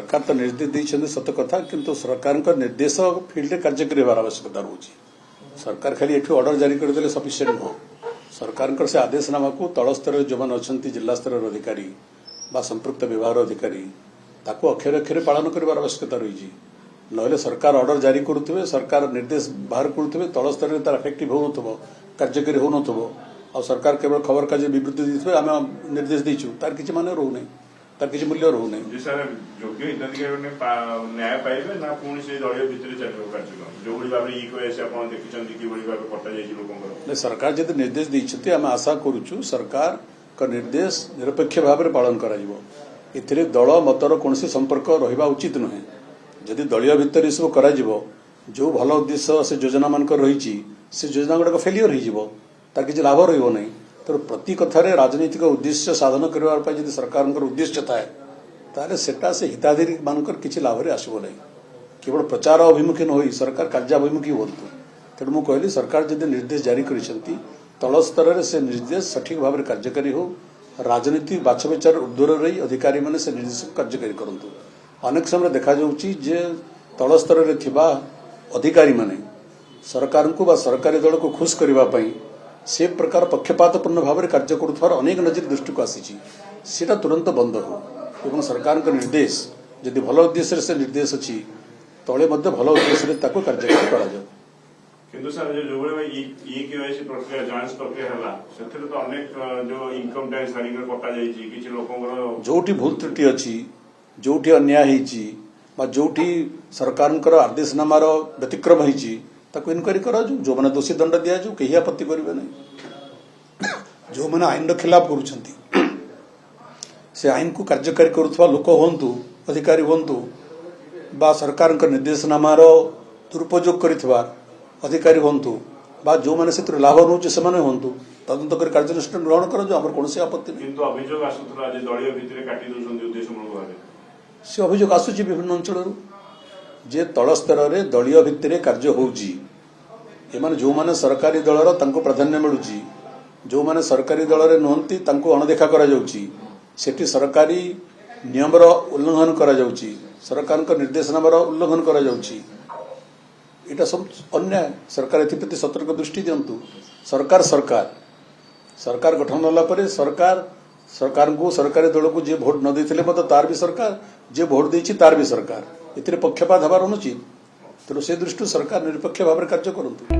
सरकार तो निर्देश देते सत कथा किंतु सरकार निर्देश फील्ड कार्यकारी होवार आवश्यकता रोचे सरकार खाली एठू ऑर्डर जारी करदे सफिशिएंट नुह सरकार से आदेशनामा को तल स्तर जो मैंने अच्छा जिला स्तर अधिकारी बा संपृक्त विभाग अधिकारी ताको अक्षर अक्षर पालन कर आवश्यकता रही ना सरकार ऑर्डर जारी करुवे सरकार निर्देश बाहर करुवे तल स्तर में तार इफेक्टिव हो कार्यकारी हो आ सरकार केवल खबर कागज विवृत्ति देते आम निर्देश देचु तार किसी मान रोना तार किसी मूल्य रोना योग्य हिताधिकारी न्याय पाइबे ना पुणी से दलीय भितर चलो कार्यक्रम जो भाव ईकेएस आप देखते कि भाव कटा जाए सरकार जब निर्देश देते आम आशा करुचु सरकार का निर्देश निरपेक्ष भाव में पालन कर दल मतर कौन संपर्क रहा उचित नुहे जदि दलीय भितर सब कर जो भल उद्देश्य से योजना मान रही से योजना गुड़ाक फेलियर हो तार किसी लाभ रही तो प्रति कथार राजनीतिक उद्देश्य साधन करने सरकार उद्देश्य थाए ताले सेटा से हिताधिकारी मानकर किसी लाभ आसब ना केवल प्रचार अभिमुखी न हो सरकार कार्याभिमुखी हूँ तेणु मुझे कहली सरकार जब निर्देश जारी कर तल स्तर से निर्देश सठिक भाव में कार्यकारी हो राजनीति बाछ विचार ऊर्ध्वर रही अधिकारी मैंने से निर्देश कार्यकारी करूँ अनेक समय देखा जे तल स्तर में थिबा अधिकारी माने सरकार को सरकारी दल को खुश करने से प्रकार पक्षपातपूर्ण भाव में कार्य करुवार अनेक नजर दृष्टि को आसी तुरंत बंद हो सरकार निर्देश जदि भल उद्देश्य से निर्देश अच्छी तले भल उद्देश्य कार्यकारी करा किंतु सर जो ईकेवाईसी प्रक्रिया जांच प्रक्रिया है से तो अनेक जो इनकम टैक्स हारिक कटा जाइए लोक जोटी भूल त्रुटि अच्छी जोटी अन्याय जोटी सरकार आदेशनामार व्यतिक्रम होती इनक्वारी करा जो मैंने दोषी दंड दि जाऊ कहीं आपत्ति करेंगे ना जो मैंने आईन खिलाफ कर आईन को कार्यकारी करुवा लोक हूँ अधिकारी हूँ बा सरकार निर्देशनामार दुरुपयोग कर अधिकारी हूँ बा जो मैंने से लाभ नौ से हूँ तदंत कर कार्यानुष्ठान ग्रहण कर कौन आपत्ति से अभियोग आसूची विभिन्न अंचल जे तल स्तर में दलीय भित्तिरे कार्य होउची एमाने जो माने सरकारी दलर तांको प्राधान्य मिलुची जो माने सरकारी दल रे नहंती तांको अणदेखा करा जाउची सेठी सरकारी नियमर उल्लंघन करा जाउची सरकार का निर्देशनामार उल्लंघन करा जाउची एटा सब अन्याय सरकार एप्रति सतर्क दृष्टि दिंतु सरकार सरकार सरकार गठन होला परे सरकार को सरकारी दल को जे भोट न देथिले मत तार भी सरकार जे भोट देछि तार भी सरकार एथिरे पक्षपात हबार अनुचित तेणु से दृष्टि सरकार निरपेक्ष भाव में कार्य करंतु।